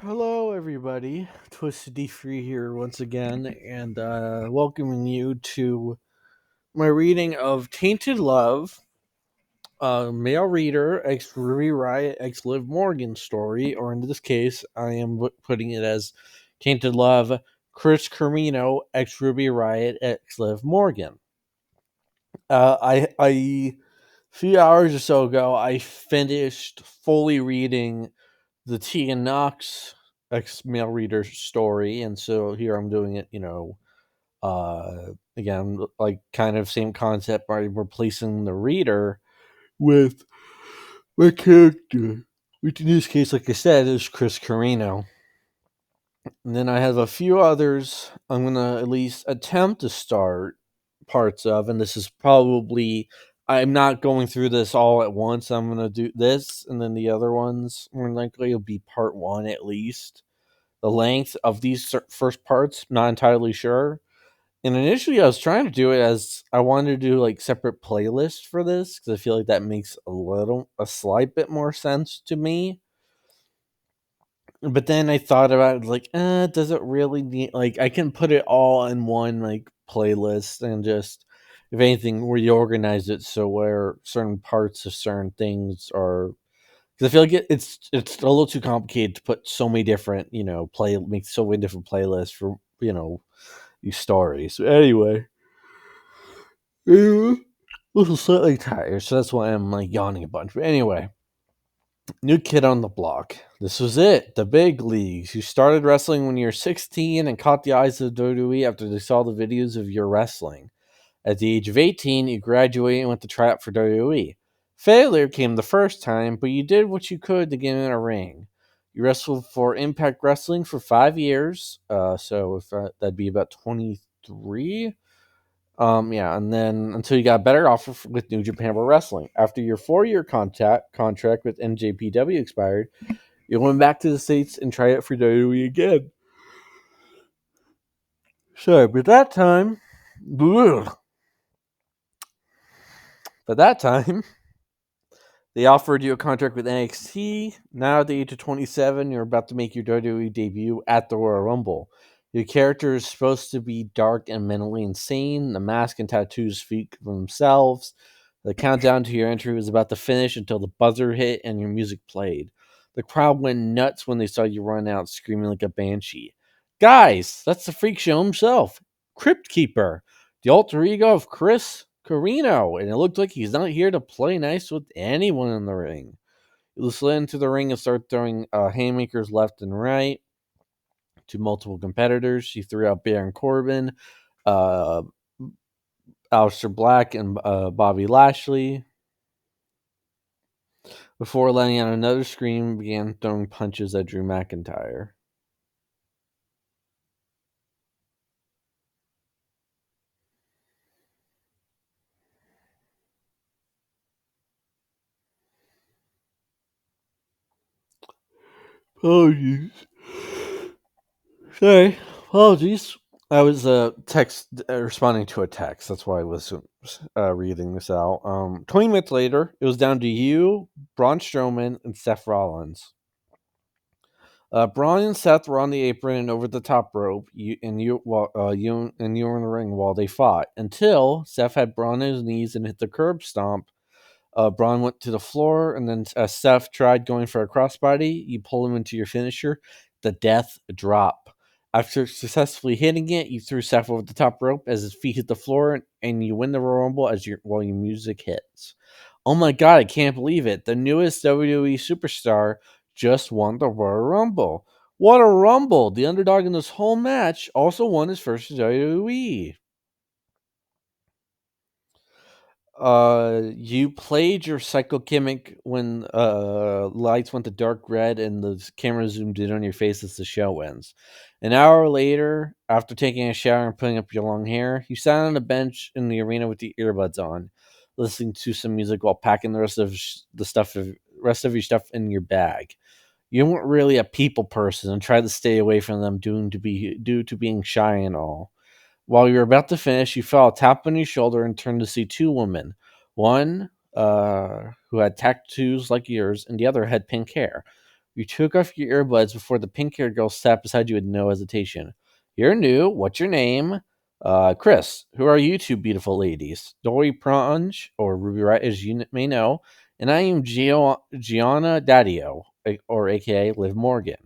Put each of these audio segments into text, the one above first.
Hello, everybody. Twisted D3 here once again, and welcoming you to my reading of Tainted Love, male reader, ex Ruby Riott, ex Liv Morgan story, or in this case, I am putting it as Tainted Love, Chris Corino, ex Ruby Riott, ex Liv Morgan. A few hours or so ago, I finished fully reading the Tegan Knox ex male reader story, and so here I'm doing it, again, like kind of same concept by replacing the reader with my character, which in this case, like I said, is Chris Corino. And then I have a few others I'm gonna at least attempt to start parts of, and this is probably I'm not going through this all at once. I'm gonna do this, and then the other ones more likely will be part one at least. The length of these first parts, not entirely sure. And initially, I was trying to do it as I wanted to do like separate playlists for this because I feel like that makes a slight bit more sense to me. But then I thought about it, like, does it really need like I can put it all in one like playlist and just if anything reorganize it so where certain parts of certain things are because I feel like it's a little too complicated to put so many different make so many different playlists for these stories. So anyway, a little slightly tired, so that's why I'm like yawning a bunch. But anyway, new kid on the block. This was it, the big leagues. You started wrestling when you were 16 and caught the eyes of WWE after they saw the videos of your wrestling. At the age of 18, you graduated and went to try out for WWE. Failure came the first time, but you did what you could to get in a ring. You wrestled for Impact Wrestling for 5 years, so if that'd be about 23. Yeah, and then until you got a better offer with New Japan Pro Wrestling. After your 4-year contract with NJPW expired, you went back to the States and tried it for WWE again. So, but that time, they offered you a contract with NXT. Now, at the age of 27, you're about to make your WWE debut at the Royal Rumble. Your character is supposed to be dark and mentally insane. The mask and tattoos speak for themselves. The countdown to your entry was about to finish until the buzzer hit and your music played. The crowd went nuts when they saw you run out screaming like a banshee. Guys, that's the freak show himself, Crypt Keeper, the alter ego of Chris Corino, and it looked like he's not here to play nice with anyone in the ring. He slid into the ring and started throwing haymakers left and right to multiple competitors. He threw out Baron Corbin, uh, Aleister Black, and Bobby Lashley before letting out another scream and began throwing punches at Drew McIntyre. Apologies. Sorry, apologies. I was responding to a text. That's why I was reading this out. 20 minutes later, it was down to you, Braun Strowman, and Seth Rollins. Braun and Seth were on the apron and over the top rope. You were in the ring while they fought until Seth had Braun on his knees and hit the curb stomp. Braun went to the floor, and then Seth tried going for a crossbody. You pull him into your finisher, the death drop. After successfully hitting it, you threw Seth over the top rope as his feet hit the floor, and you win the Royal Rumble while your music hits. Oh my god, I can't believe it. The newest WWE superstar just won the Royal Rumble. What a rumble! The underdog in this whole match also won his first WWE. You played your psychochemic when lights went to dark red and the camera zoomed in on your face as the show ends. An hour later, after taking a shower and putting up your long hair, you sat on a bench in the arena with the earbuds on, listening to some music while packing the rest of your stuff in your bag. You weren't really a people person and tried to stay away from them due to being shy and all. While you were about to finish, you felt a tap on your shoulder and turned to see two women. One who had tattoos like yours, and the other had pink hair. You took off your earbuds before the pink-haired girl sat beside you with no hesitation. You're new. What's your name? Chris. Who are you two beautiful ladies? Dory Pronge, or Ruby Wright, as you may know, and I am Gianna Daddio, or aka Liv Morgan.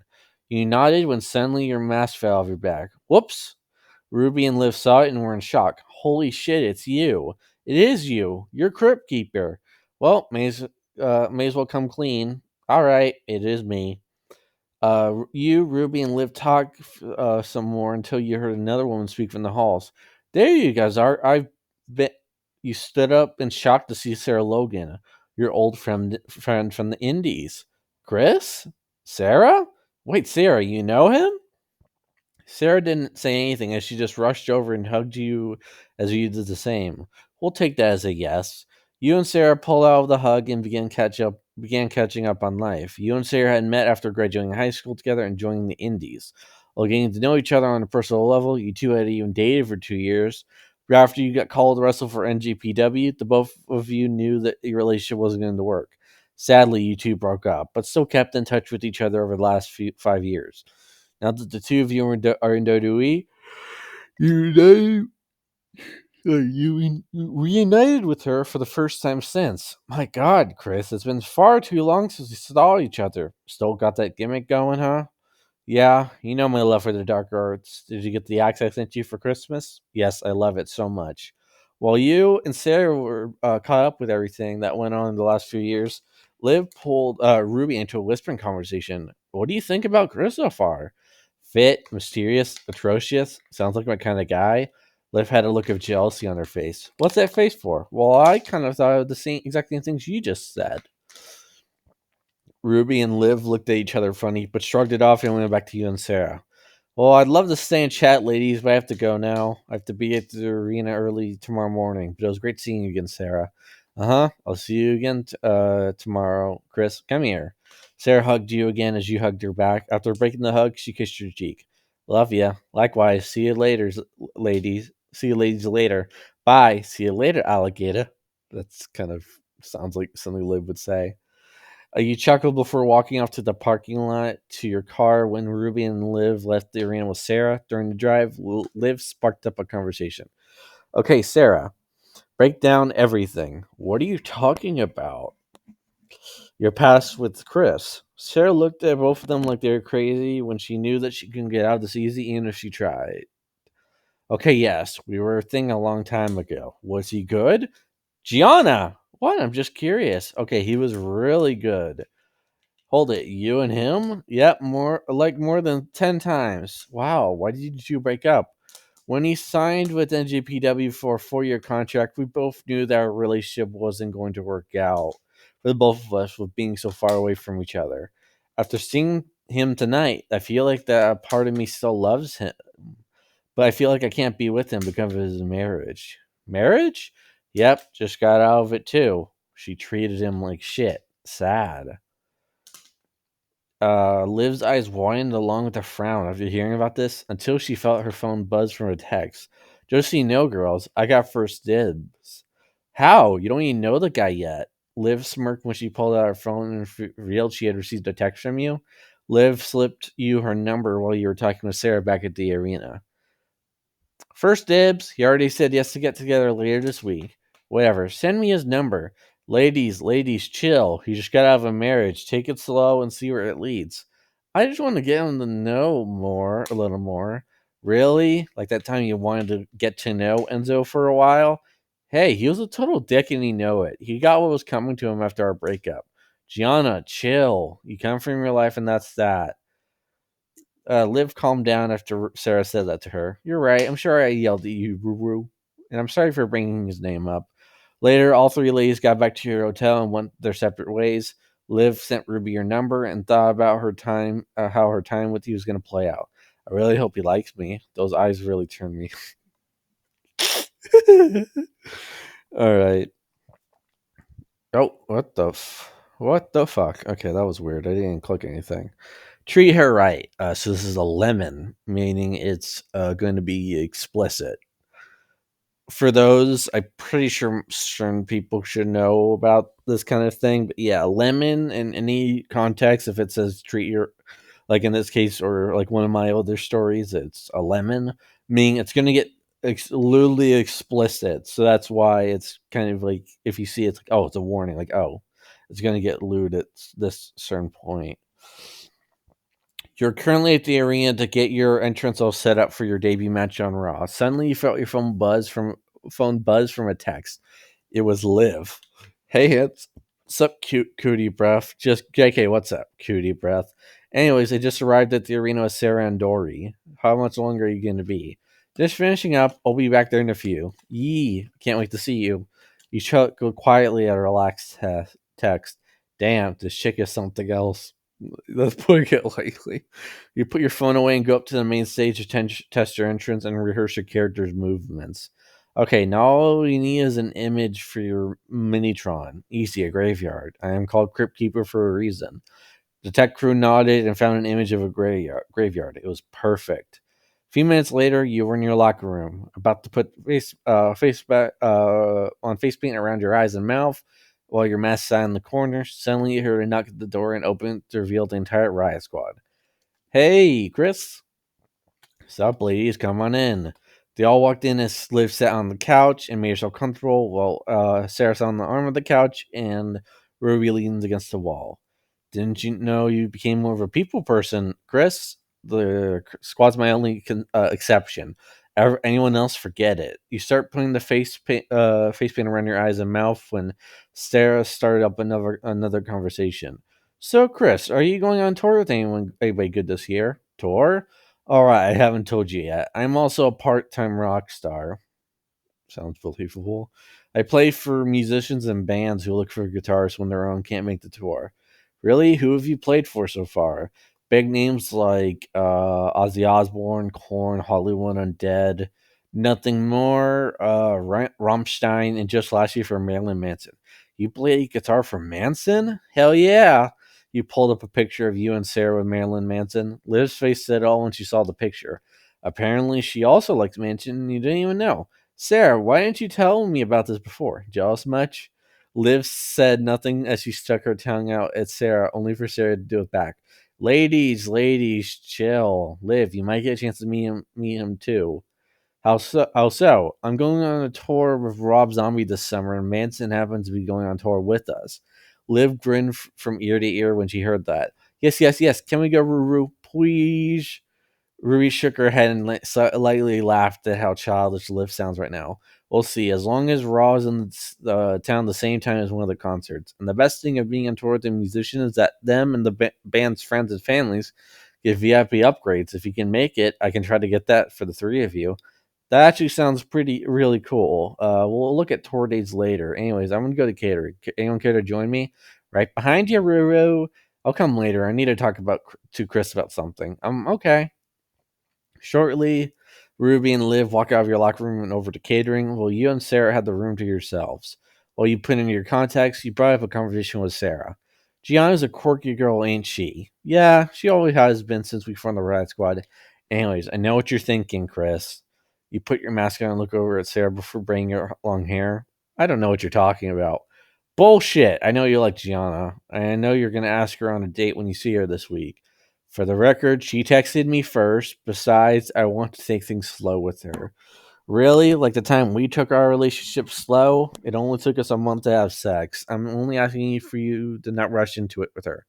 You nodded when suddenly your mask fell off your back. Whoops! Ruby and Liv saw it and were in shock. Holy shit, it's you. It is you. You're Crypt Keeper. Well, may as well come clean. All right, it is me. You, Ruby, and Liv talked some more until you heard another woman speak from the halls. There you guys are. I've been. You stood up in shock to see Sarah Logan, your old friend from the Indies. Chris? Sarah? Wait, Sarah, you know him? Sarah didn't say anything as she just rushed over and hugged you as you did the same. We'll take that as a yes. You and Sarah pulled out of the hug and began catching up on life. You and Sarah had met after graduating high school together and joining the Indies. While getting to know each other on a personal level, you two had even dated for 2 years. But after you got called to wrestle for NGPW, the both of you knew that your relationship wasn't going to work. Sadly, you two broke up, but still kept in touch with each other over the last 5 years. Now that the two of you are in WWE, you reunited with her for the first time since. My God, Chris, it's been far too long since we saw each other. Still got that gimmick going, huh? Yeah, you know my love for the dark arts. Did you get the axe I sent you for Christmas? Yes, I love it so much. While you and Sarah were caught up with everything that went on in the last few years, Liv pulled Ruby into a whispering conversation. What do you think about Chris so far? Fit, mysterious, atrocious. Sounds like my kind of guy. Liv had a look of jealousy on her face. What's that face for? Well, I kind of thought of the same exact same things you just said. Ruby and Liv looked at each other funny, but shrugged it off and went back to you and Sarah. Well, I'd love to stay and chat, ladies, but I have to go now. I have to be at the arena early tomorrow morning. But it was great seeing you again, Sarah. I'll see you again tomorrow. Chris, come here. Sarah hugged you again as you hugged her back. After breaking the hug, she kissed your cheek. Love ya. Likewise. See you later, ladies. See you ladies later. Bye. See you later, alligator. That's kind of sounds like something Liv would say. You chuckled before walking off to the parking lot to your car when Ruby and Liv left the arena with Sarah. During the drive, Liv sparked up a conversation. Okay, Sarah, break down everything. What are you talking about? Your past with Chris. Sarah looked at both of them like they were crazy when she knew that she couldn't get out of this easy even if she tried. Okay, yes, we were a thing a long time ago. Was he good? Gianna! What? I'm just curious. Okay, he was really good. Hold it, you and him? Yep, more than 10 times. Wow, why did you two break up? When he signed with NJPW for a 4-year contract, we both knew that our relationship wasn't going to work out for the both of us with being so far away from each other. After seeing him tonight, I feel like that a part of me still loves him, but I feel like I can't be with him because of his marriage. Marriage? Yep, just got out of it too. She treated him like shit. Sad. Liv's eyes widened along with a frown after hearing about this until she felt her phone buzz from a text. Just so you know, girls, I got first dibs. How? You don't even know the guy yet. Liv smirked when she pulled out her phone and revealed she had received a text from you. Liv slipped you her number while you were talking with Sarah back at the arena. First dibs. He already said yes to get together later this week. Whatever. Send me his number. Ladies, chill. He just got out of a marriage. Take it slow and see where it leads. I just want to get him to know a little more. Really? Like that time you wanted to get to know Enzo for a while? Hey, he was a total dick and he knew it. He got what was coming to him after our breakup. Gianna, chill. You come from your life and that's that. Liv calmed down after Sarah said that to her. You're right. I'm sure I yelled at you, Roo Roo, and I'm sorry for bringing his name up. Later, all three ladies got back to your hotel and went their separate ways. Liv sent Ruby your number and thought about how her time with you was going to play out. I really hope he likes me. Those eyes really turned me. All right. Oh, what the fuck? Okay, that was weird. I didn't click anything. Treat her right. So this is a lemon, meaning it's going to be explicit. For those, I'm pretty sure certain people should know about this kind of thing. But yeah, lemon in any context, if it says treat your, like in this case, or like one of my other stories, it's a lemon, meaning it's going to get literally explicit. So that's why it's kind of like if you see it's like, oh, it's a warning, like, oh, it's going to get lewd at this certain point. You're currently at the arena to get your entrance all set up for your debut match on Raw. Suddenly, you felt your phone buzz from a text. It was Liv. Hey, it's sup, cute cootie breath. Just JK, what's up, cootie breath? Anyways, I just arrived at the arena with Sarah and Dory. How much longer are you going to be? Just finishing up. I'll be back there in a few. Yee, can't wait to see you. You chuckled quietly at a relaxed text. Damn, this chick is something else. Let's put it lightly. You put your phone away and go up to the main stage to test your entrance and rehearse your character's movements. Okay, now all you need is an image for your Minitron. Easy, a graveyard. I am called Crypt Keeper for a reason. The tech crew nodded and found an image of a graveyard. It was perfect. A few minutes later, you were in your locker room, about to put on face paint around your eyes and mouth, while your mask sat in the corner. Suddenly, you heard a knock at the door and opened to reveal the entire riot squad. Hey, Chris. Sup, ladies? Come on in. They all walked in as Liv sat on the couch and made herself comfortable, while Sarah sat on the arm of the couch and Ruby leaned against the wall. Didn't you know you became more of a people person, Chris? The squad's my only exception. Anyone else, forget it. You start putting the face paint around your eyes and mouth when Sarah started up another conversation. So, Chris, are you going on tour with anybody good this year? Tour? All right, I haven't told you yet. I'm also a part-time rock star. Sounds believable. I play for musicians and bands who look for guitarists when their own can't make the tour. Really? Who have you played for so far? Big names like Ozzy Osbourne, Korn, Hollywood Undead. Nothing more. Rammstein, and just last year for Marilyn Manson. You play guitar for Manson? Hell yeah! You pulled up a picture of you and Sarah with Marilyn Manson. Liv's face said it all when she saw the picture. Apparently, she also likes Manson, and you didn't even know. Sarah, why didn't you tell me about this before? Jealous much? Liv said nothing as she stuck her tongue out at Sarah, only for Sarah to do it back. Ladies, chill. Liv, you might get a chance to meet him too. How so? I'm going on a tour with Rob Zombie this summer, and Manson happens to be going on tour with us. Liv grinned from ear to ear when she heard that. Yes. Can we go, Ruru, please? Ruby shook her head and lightly laughed at how childish Liv sounds right now. We'll see. As long as Raw is in the town the same time as one of the concerts. And the best thing of being on tour with a musician is that them and the band's friends and families get VIP upgrades. If you can make it, I can try to get that for the three of you. That actually sounds really cool. We'll look at tour dates later. Anyways, I'm gonna go to catering. Anyone care to join me? Right behind you, Ruru. I'll come later. I need to talk to Chris about something. Okay. Shortly, Ruby and Liv walk out of your locker room and over to catering, while you and Sarah had the room to yourselves. While you put in your contacts, you brought up a conversation with Sarah. Gianna's a quirky girl, ain't she? Yeah, she always has been since we formed the Riot Squad. Anyways, I know what you're thinking, Chris. You put your mask on and look over at Sarah before braiding your long hair. I don't know what you're talking about. Bullshit! I know you like Gianna. I know you're going to ask her on a date when you see her this week. For the record, she texted me first. Besides, I want to take things slow with her. Really? Like the time we took our relationship slow? It only took us a month to have sex. I'm only asking you for you to not rush into it with her.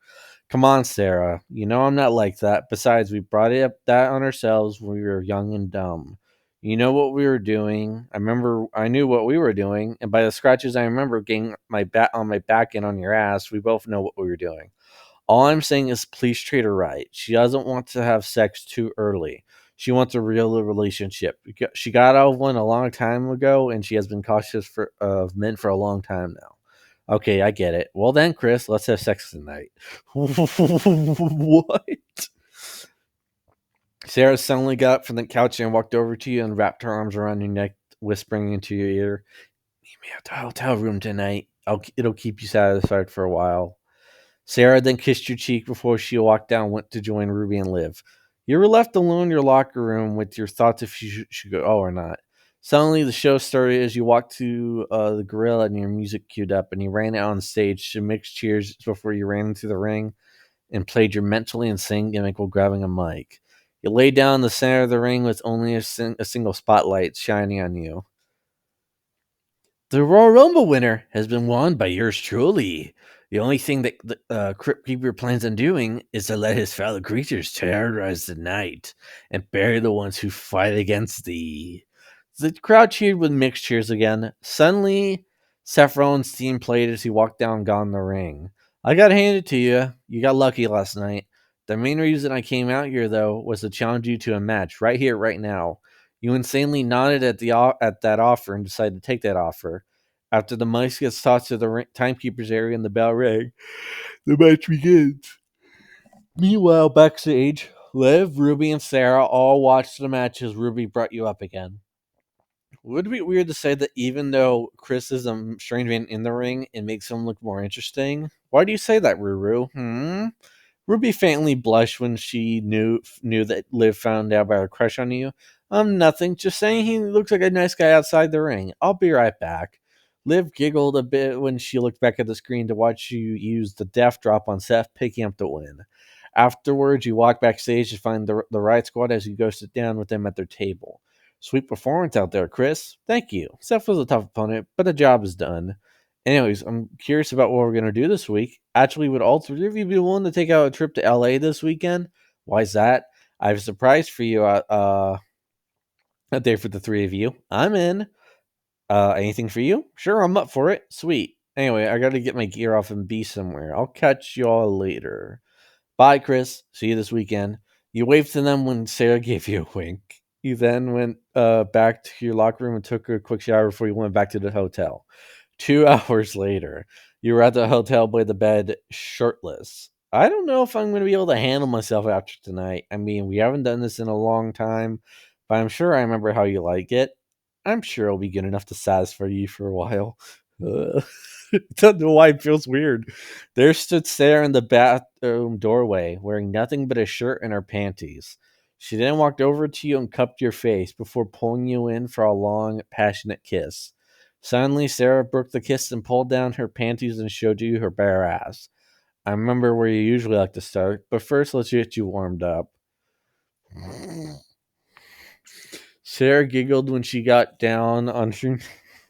Come on, Sarah. You know I'm not like that. Besides, we brought it up that on ourselves when we were young and dumb. You know what we were doing. I knew what we were doing, and by the scratches I remember getting my bat on my back and on your ass, we both know what we were doing. All I'm saying is please treat her right. She doesn't want to have sex too early. She wants a real relationship. She got out of one a long time ago, and she has been cautious of men for a long time now. Okay, I get it. Well then, Chris, let's have sex tonight. What? Sarah suddenly got up from the couch and walked over to you and wrapped her arms around your neck, whispering into your ear, "Meet me at the hotel room tonight. It'll keep you satisfied for a while." Sarah then kissed your cheek before she walked down and went to join Ruby and Liv. You were left alone in your locker room with your thoughts if you should go or not. Suddenly, the show started as you walked to the gorilla and your music queued up, and you ran out on stage to mix cheers before you ran into the ring and played your mentally insane gimmick while grabbing a mic. You laid down in the center of the ring with only a single spotlight shining on you. The Royal Rumble winner has been won by yours truly. The only thing that the Crypt Keeper plans on doing is to let his fellow creatures terrorize the night and bury the ones who fight against thee. The crowd cheered with mixed cheers again. Suddenly, Seth Rollins' theme played as he walked down God in the ring. I gotta hand it to you. You got lucky last night. The main reason I came out here, though, was to challenge you to a match right here, right now. You insanely nodded at that offer and decided to take that offer. After the mice gets tossed to the timekeeper's area and the bell rang, the match begins. Meanwhile, backstage, Liv, Ruby, and Sarah all watched the match as Ruby brought you up again. Would it be weird to say that even though Chris is a strange man in the ring, it makes him look more interesting? Why do you say that, Ruru? Ruby faintly blushed when she knew that Liv found out about her crush on you. Nothing. Just saying he looks like a nice guy outside the ring. I'll be right back. Liv giggled a bit when she looked back at the screen to watch you use the death drop on Seth, picking up the win. Afterwards, you walk backstage to find the Riott Squad as you go sit down with them at their table. Sweet performance out there, Chris. Thank you. Seth was a tough opponent, but the job is done. Anyways, I'm curious about what we're going to do this week. Actually, would all three of you be willing to take out a trip to LA this weekend? Why is that? I have a surprise for you out there for the three of you. I'm in. Anything for you? Sure, I'm up for it. Sweet. Anyway, I got to get my gear off and be somewhere. I'll catch y'all later. Bye, Chris. See you this weekend. You waved to them when Sarah gave you a wink. You then went back to your locker room and took a quick shower before you went back to the hotel. 2 hours later, you were at the hotel by the bed, shirtless. I don't know if I'm going to be able to handle myself after tonight. I mean, we haven't done this in a long time, but I'm sure I remember how you like it. I'm sure it'll be good enough to satisfy you for a while. I don't know why it feels weird. There stood Sarah in the bathroom doorway, wearing nothing but a shirt and her panties. She then walked over to you and cupped your face before pulling you in for a long, passionate kiss. Suddenly, Sarah broke the kiss and pulled down her panties and showed you her bare ass. I remember where you usually like to start, but first let's get you warmed up. Sarah giggled when she got down on her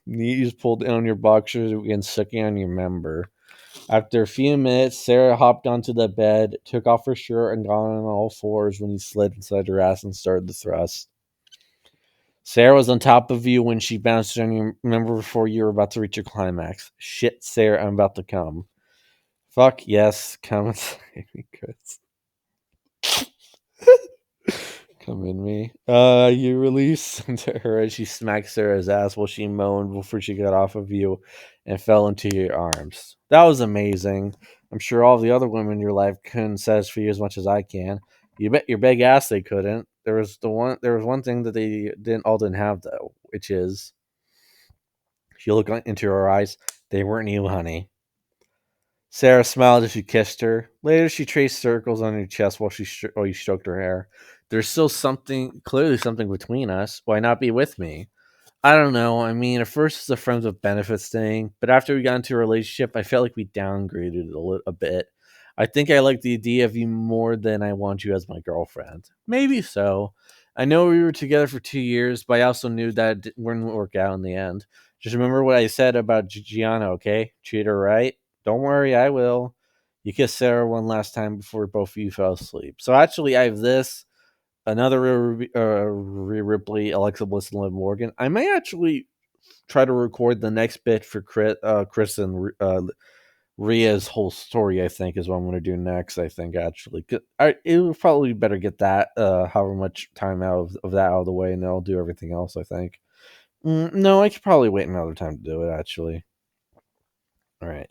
knees, pulled down your boxers, and began sucking on your member. After a few minutes, Sarah hopped onto the bed, took off her shirt, and got on all fours when you slid inside her ass and started to thrust. Sarah was on top of you when she bounced on your member before you were about to reach your climax. Shit, Sarah, I'm about to come. Fuck yes, come inside me, Chris. Come in me. You released into her as she smacked Sarah's ass while she moaned before she got off of you and fell into your arms. That was amazing. I'm sure all the other women in your life couldn't satisfy you as much as I can. You bet your big ass they couldn't. There was one thing that they didn't have though, which is if you look into her eyes, they weren't you, honey. Sarah smiled as you kissed her. Later, she traced circles on your chest while you stroked her hair. There's still clearly something between us. Why not be with me? I don't know. I mean, at first it's a friends with benefits thing, but after we got into a relationship, I felt like we downgraded a bit. I think I like the idea of you more than I want you as my girlfriend. Maybe so. I know we were together for 2 years, but I also knew that it wouldn't work out in the end. Just remember what I said about Gianna, okay? Treat her right. Don't worry, I will. You kissed Sarah one last time before both of you fell asleep. So actually, I have this another Rhea Ripley, Alexa Bliss, and Liv Morgan. I may actually try to record the next bit for Chris and Rhea's whole story. I think is what I'm going to do next. I think actually, it would probably be better get that however much time of that out of the way, and then I'll do everything else. I think. No, I could probably wait another time to do it. Actually. All right.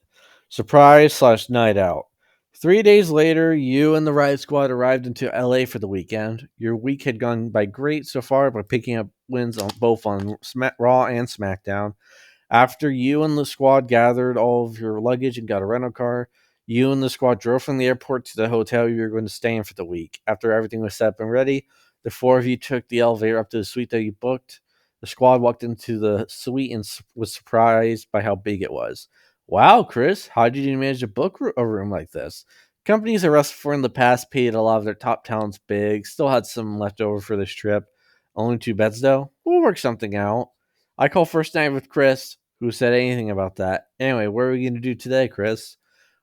Surprise slash night out. 3 days later, you and the Riot Squad arrived into LA for the weekend. Your week had gone by great so far by picking up wins on both on Raw and SmackDown. After you and the squad gathered all of your luggage and got a rental car, you and the squad drove from the airport to the hotel you were going to stay in for the week. After everything was set up and ready, the four of you took the elevator up to the suite that you booked. The squad walked into the suite and was surprised by how big it was. Wow, Chris, how did you manage to book a room like this? Companies I wrestled for in the past paid a lot of their top talents big, still had some left over for this trip. Only two beds, though? We'll work something out. I called first night with Chris, who said anything about that. Anyway, what are we going to do today, Chris?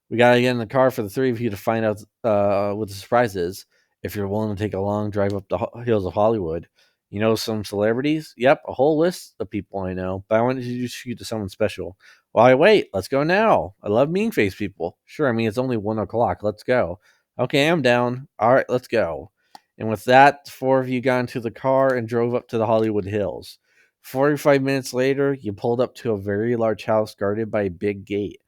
We gotta get in the car for the three of you to find out what the surprise is. If you're willing to take a long drive up the hills of Hollywood, you know some celebrities. Yep, a whole list of people I know. But I want to introduce you to someone special. Why wait? Let's go now. I love mean face people. Sure, I mean it's only 1 o'clock. Let's go. Okay, I'm down. All right, let's go. And with that, the four of you got into the car and drove up to the Hollywood Hills. 45 minutes later, you pulled up to a very large house guarded by a big gate.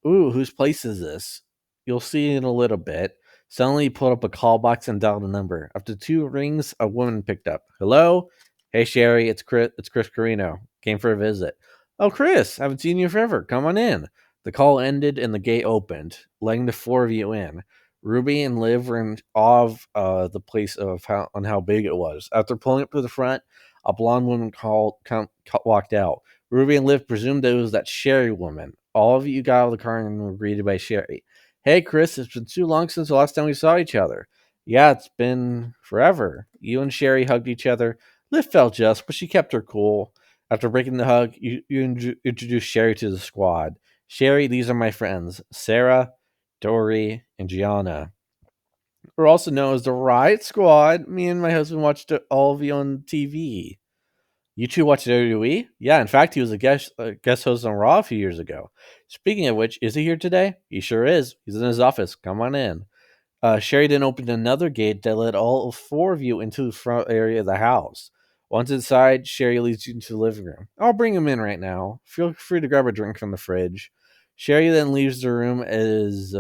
Ooh, whose place is this? You'll see in a little bit. Suddenly he pulled up a call box and dialed a number. After two rings, a woman picked up. Hello? Hey Sherry, it's Chris Corino. Came for a visit. Oh Chris, haven't seen you forever. Come on in. The call ended and the gate opened, letting the four of you in. Ruby and Liv were in awe of the place of how big it was. After pulling up to the front, a blonde woman walked out. Ruby and Liv presumed it was that Sherry woman. All of you got out of the car and were greeted by Sherry. Hey, Chris, it's been too long since the last time we saw each other. Yeah, it's been forever. You and Sherry hugged each other. Liv felt just, but she kept her cool. After breaking the hug, you introduced Sherry to the squad. Sherry, these are my friends, Sarah, Dory, and Gianna. We're also known as the Riott Squad. Me and my husband watched all of you on TV. You two watch WWE? Yeah, in fact, he was a guest host on Raw a few years ago. Speaking of which, is he here today? He sure is. He's in his office. Come on in. Sheridan opened another gate that led all four of you into the front area of the house. Once inside, Sherry leads you into the living room. I'll bring him in right now. Feel free to grab a drink from the fridge. Sherry then leaves the room as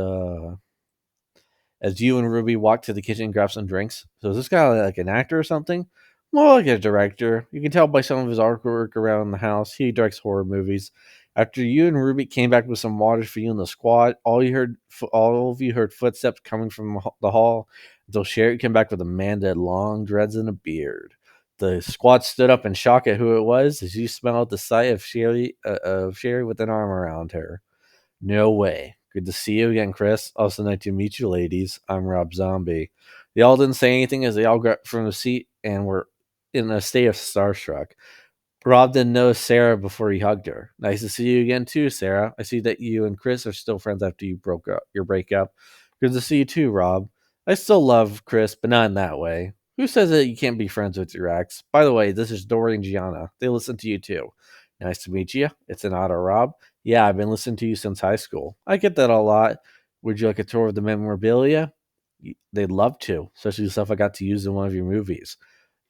you and Ruby walk to the kitchen and grab some drinks. So is this guy like an actor or something? More like a director. You can tell by some of his artwork around the house. He directs horror movies. After you and Ruby came back with some water for you and the squad, all of you heard footsteps coming from the hall until Sherry came back with a man that had long dreads and a beard. The squad stood up in shock at who it was as you smelled the sight of Sherry with an arm around her. No way. Good to see you again, Chris. Also nice to meet you, ladies. I'm Rob Zombie. They all didn't say anything as they all got from the seat and were in a state of starstruck. Rob didn't know Sarah before he hugged her. Nice to see you again, too, Sarah. I see that you and Chris are still friends after you broke up your breakup. Good to see you, too, Rob. I still love Chris, but not in that way. Who says that you can't be friends with your ex? By the way, this is Dory and Gianna. They listen to you, too. Nice to meet you. It's an auto, Rob. Yeah, I've been listening to you since high school. I get that a lot. Would you like a tour of the memorabilia? They'd love to, especially the stuff I got to use in one of your movies.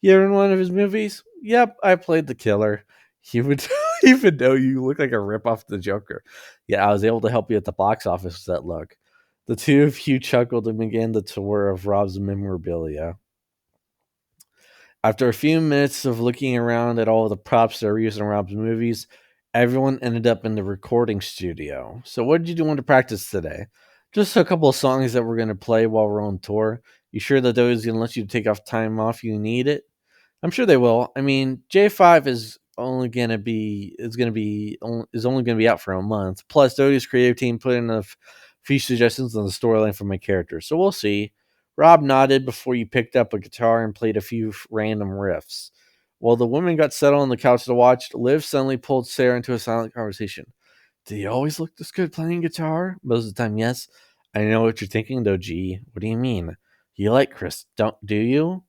You're in one of his movies? Yep, I played the killer. You would even though you look like a ripoff of the Joker. Yeah, I was able to help you at the box office with that look. The two of you chuckled and began the tour of Rob's memorabilia. After a few minutes of looking around at all the props that are used in Rob's movies, everyone ended up in the recording studio. So, what did you do want to practice today? Just a couple of songs that we're going to play while we're on tour. You sure that those going to let you take off time off you need it? I'm sure they will. I mean, J5 is only gonna be out for a month. Plus, Dodie's creative team put in a few suggestions on the storyline for my character, so we'll see. Rob nodded before you picked up a guitar and played a few random riffs. While the women got settled on the couch to watch, Liv suddenly pulled Sarah into a silent conversation. Do you always look this good playing guitar? Most of the time, yes. I know what you're thinking, though, G. What do you mean? You like Chris, do you?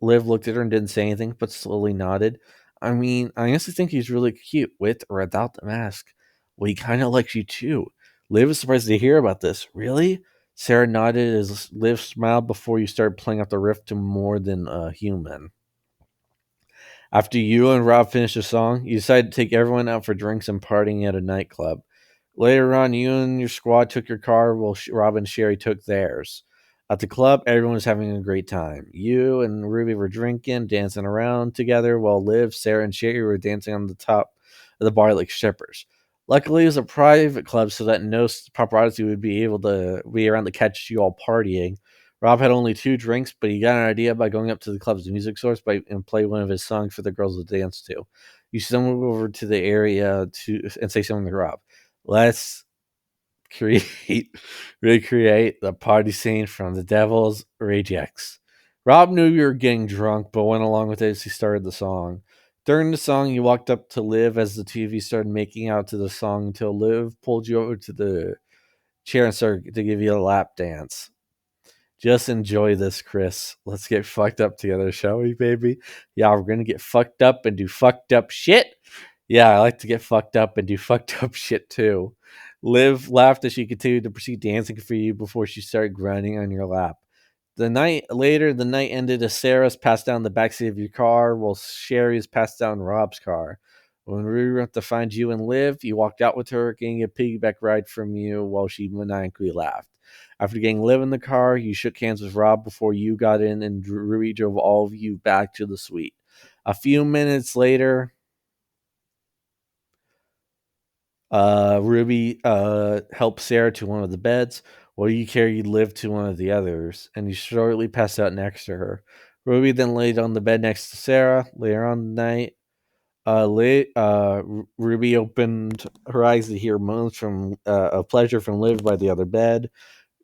Liv looked at her and didn't say anything, but slowly nodded. I mean, I honestly think he's really cute with or without the mask. Well, he kind of likes you too. Liv was surprised to hear about this. Really? Sarah nodded as Liv smiled before you started playing up the riff to More Than a Human. After you and Rob finished the song, you decided to take everyone out for drinks and partying at a nightclub. Later on, you and your squad took your car while Rob and Sherry took theirs. At the club, everyone was having a great time. You and Ruby were drinking, dancing around together, while Liv, Sarah, and Sherry were dancing on the top of the bar like strippers. Luckily, it was a private club, so that no paparazzi would be able to be around to catch you all partying. Rob had only 2 drinks, but he got an idea by going up to the club's music source and play one of his songs for the girls to dance to. You stumble over to the area and say something to Rob. Let's create recreate the party scene from The Devil's Rejects. Rob knew you were getting drunk, but went along with it as he started the song. During the song, you walked up to Liv as the TV started making out to the song until Liv pulled you over to the chair and started to give you a lap dance. Just enjoy this, Chris. Let's get fucked up together, shall we, baby? Yeah, we're gonna get fucked up and do fucked up shit. Yeah, I like to get fucked up and do fucked up shit too. Liv laughed as she continued to proceed dancing for you before she started grinding on your lap. The night ended as Sarah's passed down the backseat of your car while Sherry's passed down Rob's car. When we went to find you and Liv, you walked out with her, getting a piggyback ride from you while she maniacally laughed. After getting Liv in the car, you shook hands with Rob before you got in, and Rui drove all of you back to the suite. A few minutes later, Ruby helped Sarah to one of the beds, while you carried Liv to one of the others, and you shortly passed out next to her. Ruby then laid on the bed next to Sarah. Later on the night, Ruby opened her eyes to hear moans of pleasure from Liv by the other bed.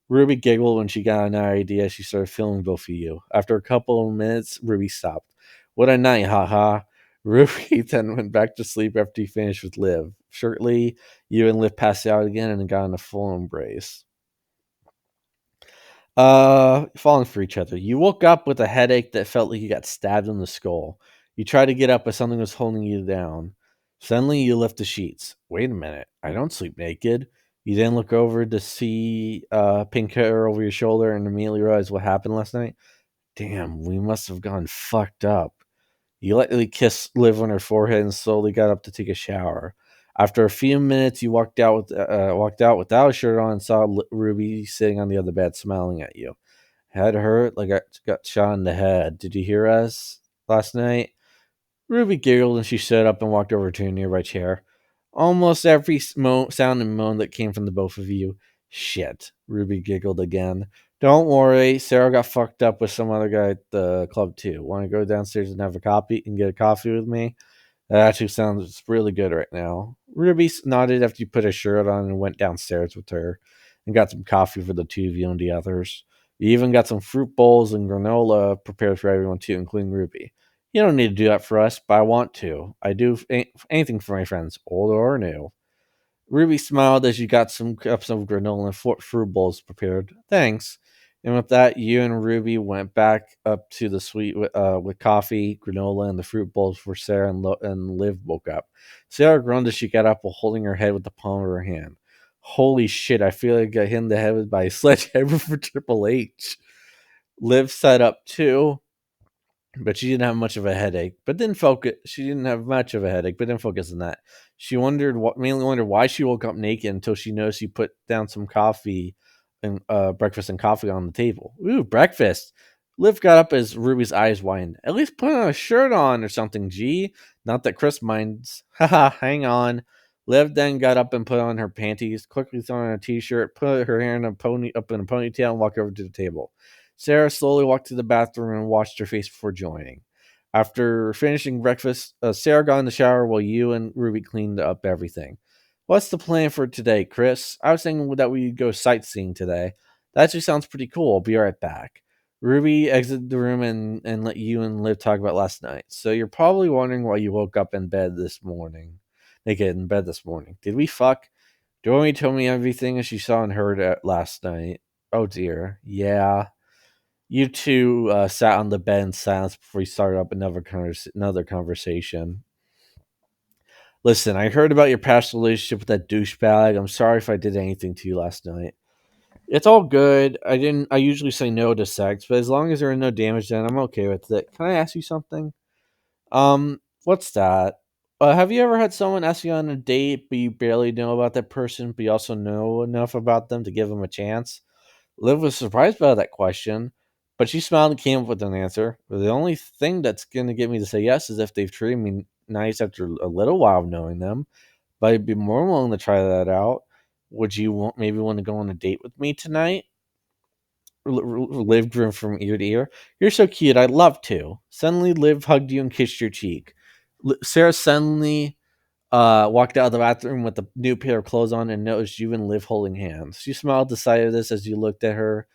Ruby giggled when she got an idea. She started filming both of you. After a couple of minutes, Ruby stopped. What a night, haha. Ruby then went back to sleep after he finished with Liv. Shortly, you and Liv passed out again and got in a full embrace. Falling for each other. You woke up with a headache that felt like you got stabbed in the skull. You tried to get up, but something was holding you down. Suddenly, you lift the sheets. Wait a minute. I don't sleep naked. You then look over to see pink hair over your shoulder and immediately realize what happened last night. Damn, we must have gone fucked up. You lightly kissed Liv on her forehead and slowly got up to take a shower. After a few minutes, you walked out without a shirt on and saw Ruby sitting on the other bed, smiling at you. Head hurt like I got shot in the head. Did you hear us last night? Ruby giggled and she stood up and walked over to a nearby chair. Almost every sound and moan that came from the both of you. Shit. Ruby giggled again. Don't worry, Sarah got fucked up with some other guy at the club too. Want to go downstairs and have a coffee and get a coffee with me? That actually sounds really good right now. Ruby nodded after you put a shirt on and went downstairs with her and got some coffee for the two of you and the others. You even got some fruit bowls and granola prepared for everyone too, including Ruby. You don't need to do that for us, but I want to. I do anything for my friends, old or new. Ruby smiled as you got some cups of granola and fruit bowls prepared. Thanks. And with that, you and Ruby went back up to the suite with coffee, granola, and the fruit bowls for Sarah and Liv woke up. Sarah groaned as she got up while holding her head with the palm of her hand. Holy shit, I feel like I got hit in the head by a sledgehammer for Triple H. Liv sat up too, but she didn't have much of a headache. But didn't focus. She didn't have much of a headache, but didn't focus on that. She mainly wondered why she woke up naked until she noticed you put down some coffee and breakfast and coffee on the table. Ooh, breakfast! Liv got up as Ruby's eyes widened. At least put on a shirt on or something, G. Not that Chris minds. Haha, hang on. Liv then got up and put on her panties, quickly threw on a t-shirt, put her hair in a ponytail, and walked over to the table. Sarah slowly walked to the bathroom and washed her face before joining. After finishing breakfast, Sarah got in the shower while you and Ruby cleaned up everything. What's the plan for today, Chris? I was thinking that we'd go sightseeing today. That actually sounds pretty cool. I'll be right back. Ruby exited the room and let you and Liv talk about last night. So you're probably wondering why you woke up in bed this morning. Naked in bed this morning. Did we fuck? Joey told me everything as she saw and heard last night. Oh dear. Yeah. You two sat on the bed in silence before you started up another conversation. Listen, I heard about your past relationship with that douchebag. I'm sorry if I did anything to you last night. It's all good. I usually say no to sex, but as long as there is no damage done, I'm okay with it. Can I ask you something? What's that? Have you ever had someone ask you on a date, but you barely know about that person, but you also know enough about them to give them a chance? Liv was surprised by that question, but she smiled and came up with an answer. The only thing that's going to get me to say yes is if they've treated me nice after a little while of knowing them. But I'd be more willing to try that out. Would you maybe want to go on a date with me tonight? Liv grinned from ear to ear. You're so cute. I'd love to. Suddenly, Liv hugged you and kissed your cheek. Sarah suddenly walked out of the bathroom with a new pair of clothes on and noticed you and Liv holding hands. She smiled at the sight of this as you looked at her,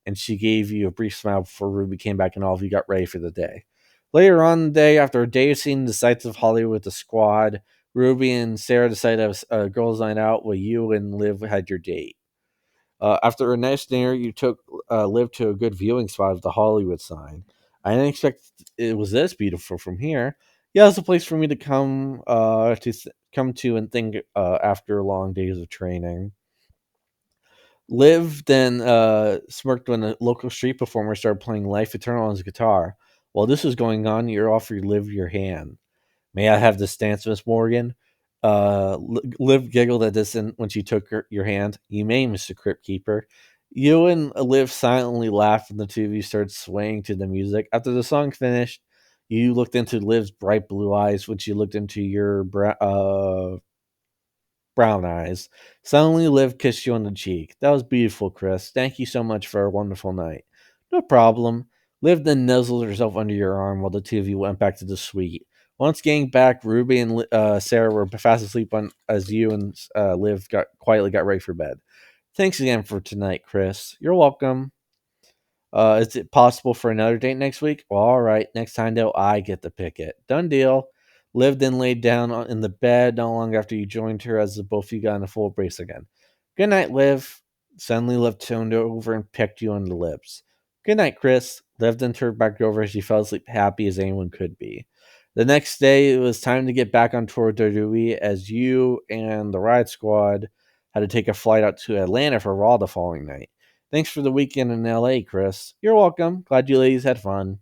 and she gave you a brief smile before Ruby came back and all of you got ready for the day. Later on in the day, after a day of seeing the sights of Hollywood with the squad, Ruby and Sarah decided to have a girls' night out where you and Liv had your date. After a nice dinner, you took Liv to a good viewing spot of the Hollywood sign. I didn't expect it was this beautiful from here. Yeah, it's a place for me to come to and think after long days of training. Liv then smirked when a local street performer started playing Life Eternal on his guitar. While this was going on, you offered Liv your hand. May I have this dance, Miss Morgan? Liv giggled at this and when she took your hand. You may, Mr. Crypt Keeper. You and Liv silently laughed and the two of you started swaying to the music. After the song finished, you looked into Liv's bright blue eyes when she looked into your brown eyes. Suddenly, Liv kissed you on the cheek. That was beautiful, Chris. Thank you so much for a wonderful night. No problem. Liv then nuzzled herself under your arm while the two of you went back to the suite. Once getting back, Ruby and Sarah were fast asleep as you and Liv quietly got ready for bed. Thanks again for tonight, Chris. You're welcome. Is it possible for another date next week? Well, all right. Next time, though, I get to pick it. Done deal. Liv then laid down in the bed not long after you joined her as the both of you got in a full embrace again. Good night, Liv. Suddenly, Liv turned over and pecked you on the lips. Good night, Chris. Liv then turned back over as she fell asleep happy as anyone could be. The next day, it was time to get back on tour de Dewey as you and the ride squad had to take a flight out to Atlanta for Raw the following night. Thanks for the weekend in LA, Chris. You're welcome. Glad you ladies had fun.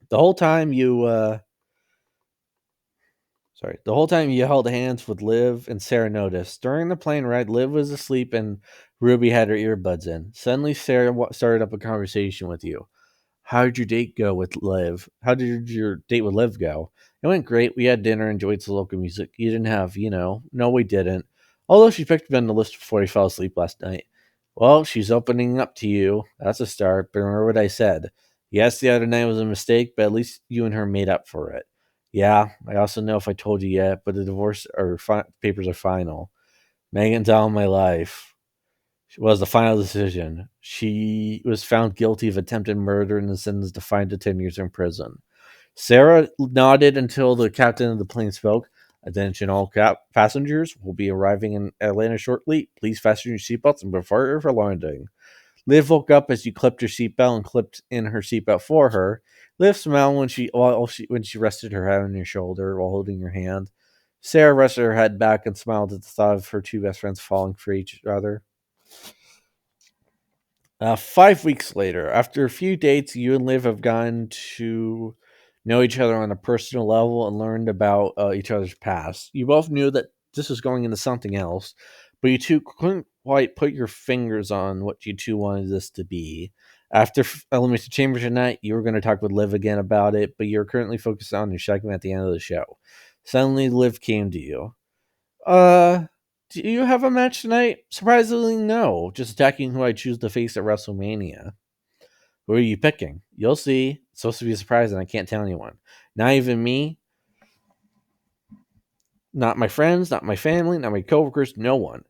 The whole time you the whole time you held hands with Liv and Sarah noticed. During the plane ride, Liv was asleep and Ruby had her earbuds in. Suddenly, Sarah started up a conversation with you. How did your date go with Liv? How did your date with Liv go? It went great. We had dinner, enjoyed some local music. You didn't have, no, we didn't. Although she picked me on the list before he fell asleep last night. Well, she's opening up to you. That's a start. But remember what I said. Yes, the other night was a mistake, but at least you and her made up for it. Yeah, I also know if I told you yet, but the divorce or papers are final. Megan's out of my life was the final decision. She was found guilty of attempted murder and is sentenced to 5 to 10 years in prison. Sarah nodded until the captain of the plane spoke. Attention, all passengers will be arriving in Atlanta shortly. Please fasten your seatbelts and prepare for landing. Liv woke up as you clipped her seatbelt and clipped in her seatbelt for her. Liv smiled when she rested her head on your shoulder while holding your hand. Sarah rested her head back and smiled at the thought of her two best friends falling for each other. 5 weeks later, after a few dates, you and Liv have gotten to know each other on a personal level and learned about each other's past. You both knew that this was going into something else, but you two couldn't quite put your fingers on what you two wanted this to be. After Elimination Chamber tonight, you were going to talk with Liv again about it, but you're currently focused on your segment at the end of the show. Suddenly, Liv came to you. Uh, do you have a match tonight? Surprisingly, no. Just attacking who I choose to face at WrestleMania. Who are you picking? You'll see. It's supposed to be a surprise, and I can't tell anyone. Not even me. Not my friends. Not my family. Not my coworkers. No one.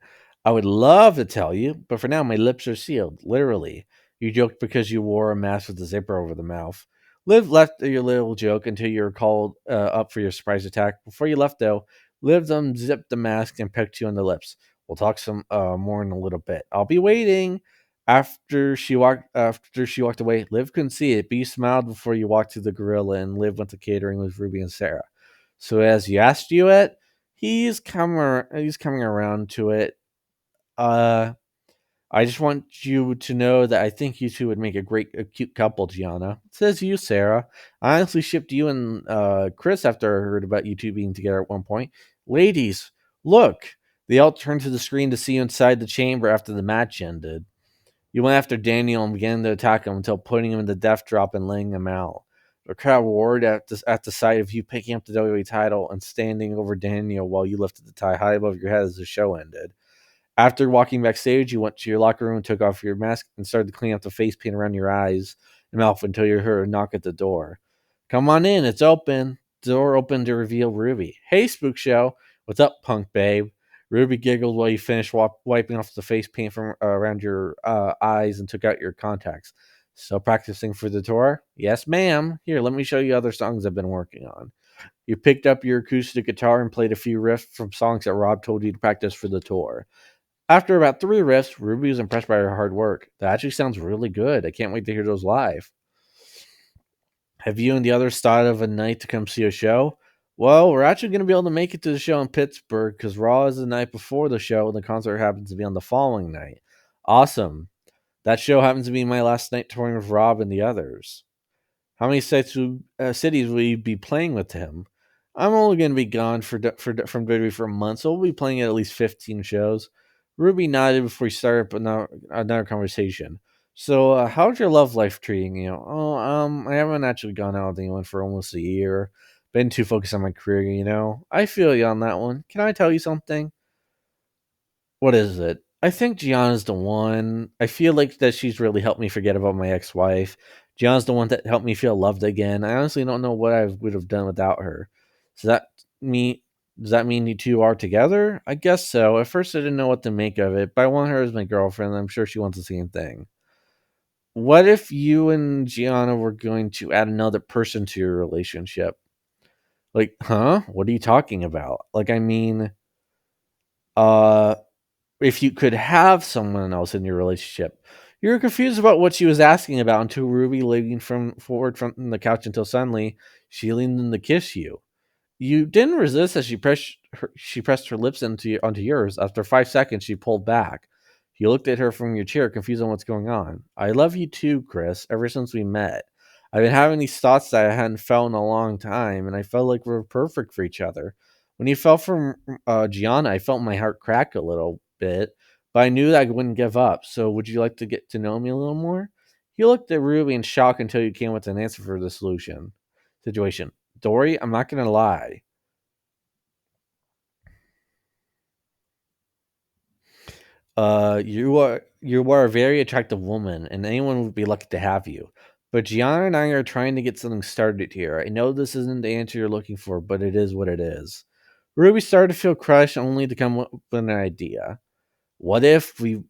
I would love to tell you, but for now, my lips are sealed. Literally. You joked because you wore a mask with a zipper over the mouth. Liv left your little joke until you were called up for your surprise attack. Before you left, though, Liv unzipped the mask and pecked you on the lips. We'll talk some more in a little bit. I'll be waiting. After she walked away, Liv couldn't see it, but you smiled before you walked to the gorilla and Liv went to catering with Ruby and Sarah. So as you asked you it, he's coming around to it. Uh I just want you to know that I think you two would make a cute couple, Gianna. Says you, Sarah. I honestly shipped you and Chris after I heard about you two being together at one point. Ladies, look. They all turned to the screen to see you inside the chamber after the match ended. You went after Daniel and began to attack him until putting him in the death drop and laying him out. The crowd roared at the sight of you picking up the WWE title and standing over Daniel while you lifted the tie high above your head as the show ended. After walking backstage, you went to your locker room, took off your mask, and started to clean up the face paint around your eyes and mouth until you heard a knock at the door. Come on in, it's open. The door opened to reveal Ruby. Hey, Spook Show. What's up, punk babe? Ruby giggled while you finished wiping off the face paint from around your eyes and took out your contacts. Still practicing for the tour? Yes, ma'am. Here, let me show you other songs I've been working on. You picked up your acoustic guitar and played a few riffs from songs that Rob told you to practice for the tour. After about 3 riffs, Ruby was impressed by her hard work. That actually sounds really good. I can't wait to hear those live. Have you and the others thought of a night to come see a show? Well, we're actually going to be able to make it to the show in Pittsburgh because Raw is the night before the show and the concert happens to be on the following night. Awesome. That show happens to be my last night touring with Rob and the others. How many cities will you be playing with him? I'm only going to be gone from WWE for a month, so we'll be playing at least 15 shows. Ruby nodded before he started another conversation. So, how's your love life treating you? Oh, I haven't actually gone out with anyone for almost a year. Been too focused on my career. I feel you on that one. Can I tell you something? What is it? I think Gianna's the one. I feel like that she's really helped me forget about my ex-wife. Gianna's the one that helped me feel loved again. I honestly don't know what I would have done without her. Does that mean does that mean you two are together? I guess so. At first I didn't know what to make of it, but I want her as my girlfriend. I'm sure she wants the same thing. What if you and Gianna were going to add another person to your relationship? Like, huh? What are you talking about? Like, I mean, uh if you could have someone else in your relationship. You were confused about what she was asking about until Ruby leaning forward from the couch until suddenly she leaned in to kiss you. You didn't resist as she pressed her lips onto yours. After 5 seconds, she pulled back. You looked at her from your chair, confused on what's going on. I love you too, Chris. Ever since we met, I've been having these thoughts that I hadn't felt in a long time, and I felt like we were perfect for each other. When you fell from Gianna, I felt my heart crack a little bit, but I knew that I wouldn't give up. So, would you like to get to know me a little more? You looked at Ruby in shock until you came with an answer for the solution situation. Dory, I'm not gonna lie. You are a very attractive woman, and anyone would be lucky to have you. But Gianna and I are trying to get something started here. I know this isn't the answer you're looking for, but it is what it is. Ruby started to feel crushed, only to come up with an idea. What if we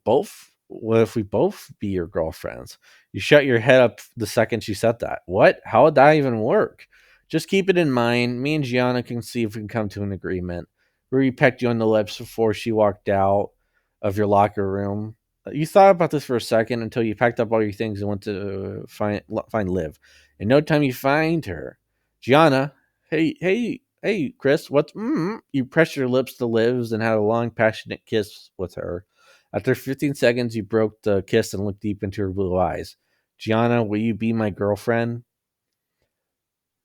both be your girlfriends? You shut your head up the second she said that. What? How would that even work? Just keep it in mind. Me and Gianna can see if we can come to an agreement. Ruby pecked you on the lips before she walked out of your locker room. You thought about this for a second until you packed up all your things and went to find Liv. In no time, you find her. Gianna, hey, hey, hey, Chris, what's You pressed your lips to Liv's and had a long, passionate kiss with her. After 15 seconds, you broke the kiss and looked deep into her blue eyes. Gianna, will you be my girlfriend?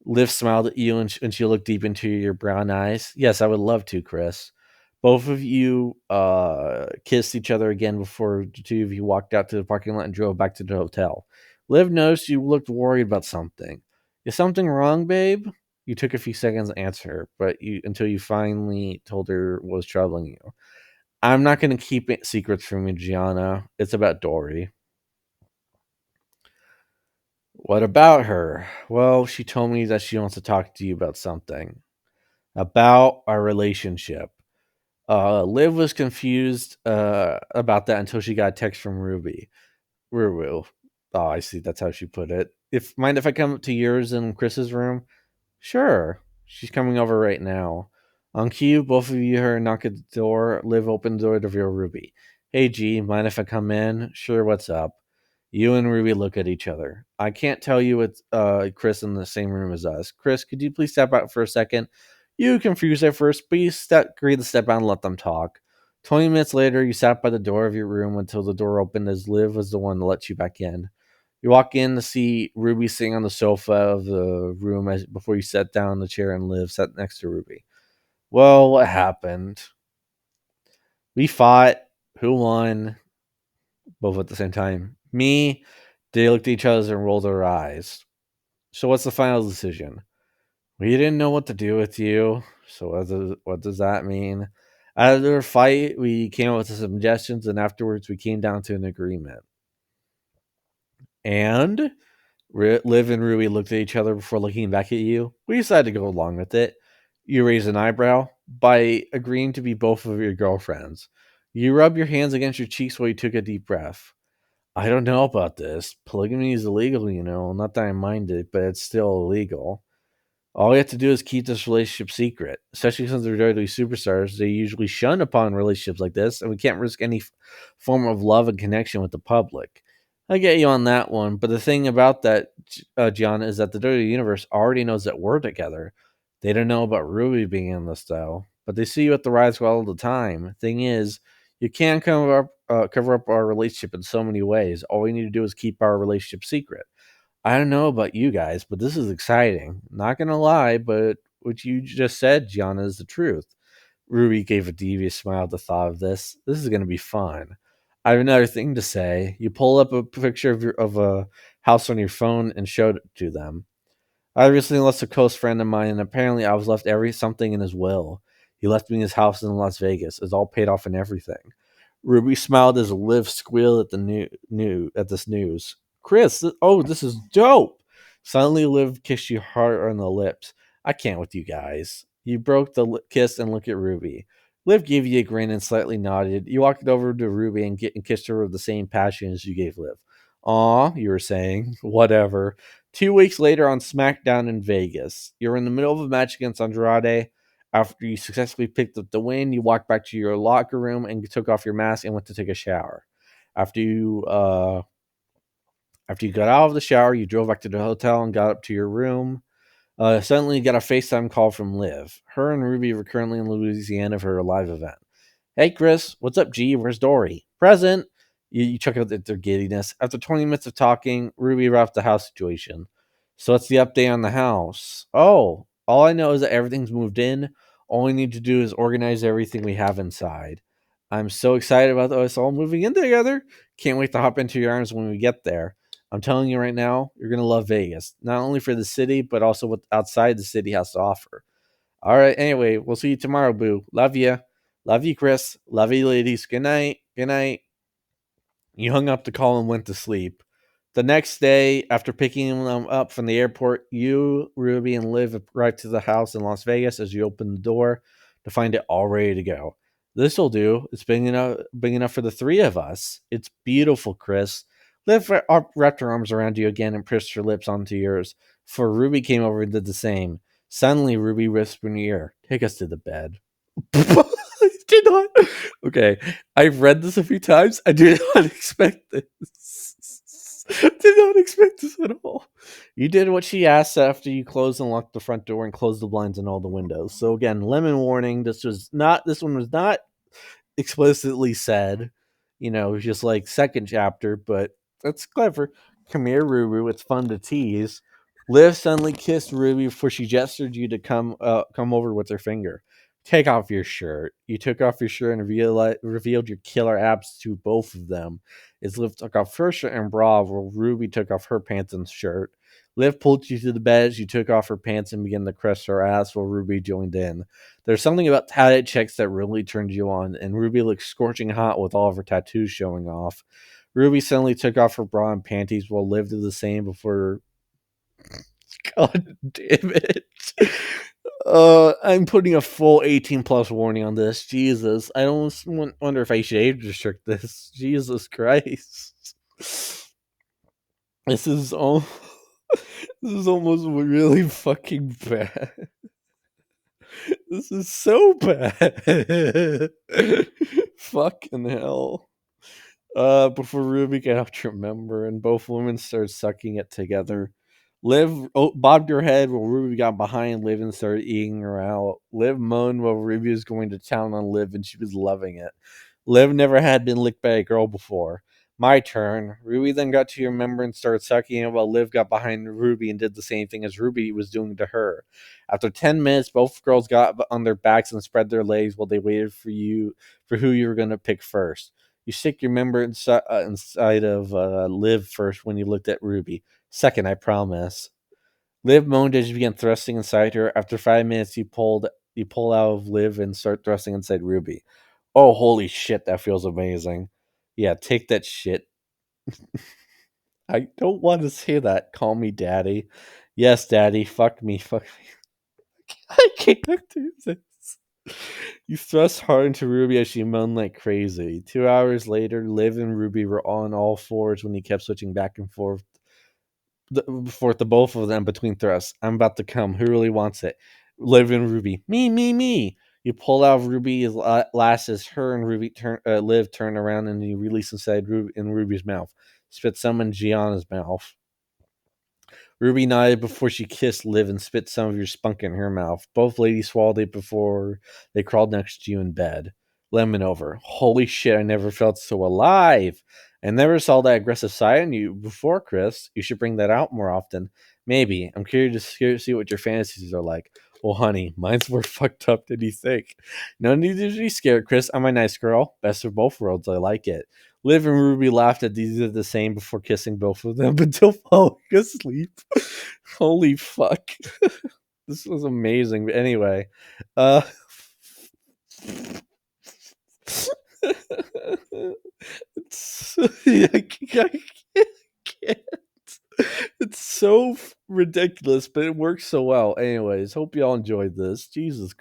Liv smiled at you and she looked deep into your brown eyes. Yes, I would love to, Chris. Both of you kissed each other again before the two of you walked out to the parking lot and drove back to the hotel. Liv noticed you looked worried about something. Is something wrong, babe? You took a few seconds to answer her, but until you finally told her what was troubling you. I'm not going to keep it secrets from you, Gianna. It's about Dory. What about her? Well, she told me that she wants to talk to you about something. About our relationship. Liv was confused about that until she got a text from Ruby. Ruru. Oh, I see. That's how she put it. Mind if I come up to yours and Chris's room? Sure. She's coming over right now. On cue, both of you heard her knock at the door. Liv opened the door to reveal Ruby. Hey, G, mind if I come in? Sure, what's up? You and Ruby look at each other. I can't tell you it's Chris in the same room as us. Chris, could you please step out for a second? You confused at first, but you agreed to step out and let them talk. 20 minutes later, you sat by the door of your room until the door opened as Liv was the one to let you back in. You walk in to see Ruby sitting on the sofa of the room before you sat down in the chair and Liv sat next to Ruby. Well, what happened? We fought. Who won? Both at the same time. Me. They looked at each other and rolled their eyes. So what's the final decision? We didn't know what to do with you. So what does that mean? After a fight, we came up with some suggestions, and afterwards, we came down to an agreement. And Liv and Rui looked at each other before looking back at you. We decided to go along with it. You raised an eyebrow by agreeing to be both of your girlfriends. You rubbed your hands against your cheeks while you took a deep breath. I don't know about this. Polygamy is illegal, you know. Not that I mind it, but it's still illegal. All we have to do is keep this relationship secret, especially since they're WWE superstars. They usually shun upon relationships like this, and we can't risk any form of love and connection with the public. I get you on that one, but the thing about that, John, is that the WWE Universe already knows that we're together. They don't know about Ruby being in this, though, but they see you at the Rise all the time. Thing is, you can't cover up our relationship in so many ways. All we need to do is keep our relationship secret. I don't know about you guys, but this is exciting. Not gonna lie, but what you just said, Gianna, is the truth. Ruby gave a devious smile at the thought of this. This is gonna be fun. I have another thing to say. You pull up a picture of a house on your phone and showed it to them. I recently lost a close friend of mine, and apparently I was left every something in his will. He left me his house in Las Vegas. It's all paid off and everything. Ruby smiled as Liv squealed at the new at this news. Chris, this is dope. Suddenly, Liv kissed you hard on the lips. I can't with you guys. You broke the kiss and looked at Ruby. Liv gave you a grin and slightly nodded. You walked over to Ruby and kissed her with the same passion as you gave Liv. Aw, you were saying. Whatever. 2 weeks later on SmackDown in Vegas, you're in the middle of a match against Andrade. After you successfully picked up the win, you walked back to your locker room and you took off your mask and went to take a shower. After you uh, After you got out of the shower, you drove back to the hotel and got up to your room. Suddenly, you got a FaceTime call from Liv. Her and Ruby were currently in Louisiana for a live event. Hey, Chris, what's up, G? Where's Dory? Present. You check out their giddiness. After 20 minutes of talking, Ruby wrapped the house situation. So what's the update on the house? Oh, all I know is that everything's moved in. All we need to do is organize everything we have inside. I'm so excited about us all moving in together. Can't wait to hop into your arms when we get there. I'm telling you right now, you're going to love Vegas. Not only for the city, but also what outside the city has to offer. All right. Anyway, we'll see you tomorrow, Boo. Love you. Love you, Chris. Love you, ladies. Good night. Good night. You hung up the call and went to sleep. The next day, after picking them up from the airport, you, Ruby, and Liv arrived to the house in Las Vegas as you opened the door to find it all ready to go. This'll do. It's big enough for the three of us. It's beautiful, Chris. Liv wrapped her arms around you again and pressed her lips onto yours, for Ruby came over and did the same. Suddenly, Ruby whispered in your ear, "Take us to the bed." I did not. Okay, I've read this a few times. I did not expect this. Did not expect this at all. You did what she asked after you closed and locked the front door and closed the blinds and all the windows. So again, lemon warning. This one was not explicitly said. It was just like second chapter, but that's clever. Come here, Ruru. It's fun to tease. Liv suddenly kissed Ruby before she gestured you to come over with her finger. Take off your shirt. You took off your shirt and revealed your killer abs to both of them. As Liv took off her shirt and bra, while Ruby took off her pants and shirt. Liv pulled you to the bed as you took off her pants and began to caress her ass while Ruby joined in. There's something about tatted chicks that really turned you on, and Ruby looked scorching hot with all of her tattoos showing off. Ruby suddenly took off her bra and panties while Liv did the same before. God damn it. I'm putting a full 18 plus warning on this. Jesus. I don't wonder if I should age restrict this. Jesus Christ. This is all. This is almost really fucking bad. This is so bad. Fucking hell. Before Ruby got out to remember, and both women started sucking it together. Liv bobbed her head while Ruby got behind Liv and started eating her out. Liv moaned while Ruby was going to town on Liv, and she was loving it. Liv never had been licked by a girl before. My turn. Ruby then got to remember and started sucking it while Liv got behind Ruby and did the same thing as Ruby was doing to her. After 10 minutes, both girls got on their backs and spread their legs while they waited for who you were going to pick first. You stick your member inside of Liv first when you looked at Ruby. Second, I promise. Liv moaned as you began thrusting inside her. After 5 minutes, you pulled You pull out of Liv and start thrusting inside Ruby. Oh, holy shit, that feels amazing. Yeah, take that shit. I don't want to say that. Call me daddy. Yes, daddy. Fuck me. Fuck me. I can't do this. You thrust hard into Ruby as she moaned like crazy. 2 hours later, Liv and Ruby were on all fours when he kept switching back and forth the both of them between thrusts. I'm about to come. Who really wants it? Liv and Ruby. Me. You pull out Ruby's lashes. Her and Liv turn around and you release inside Ruby's mouth. Spit some in Gianna's mouth. Ruby nodded before she kissed Liv and spit some of your spunk in her mouth. Both ladies swallowed it before they crawled next to you in bed. Lemon over. Holy shit, I never felt so alive. I never saw that aggressive side in you before, Chris. You should bring that out more often. Maybe. I'm curious to see what your fantasies are like. Well, honey, mine's more fucked up than you think. No need to be scared, Chris. I'm a nice girl. Best of both worlds. I like it. Liv and Ruby laughed at these did the same before kissing both of them until falling asleep. Holy fuck. This was amazing. But anyway, uh it's, I can't. It's so ridiculous, but it works so well. Anyways, hope y'all enjoyed this. Jesus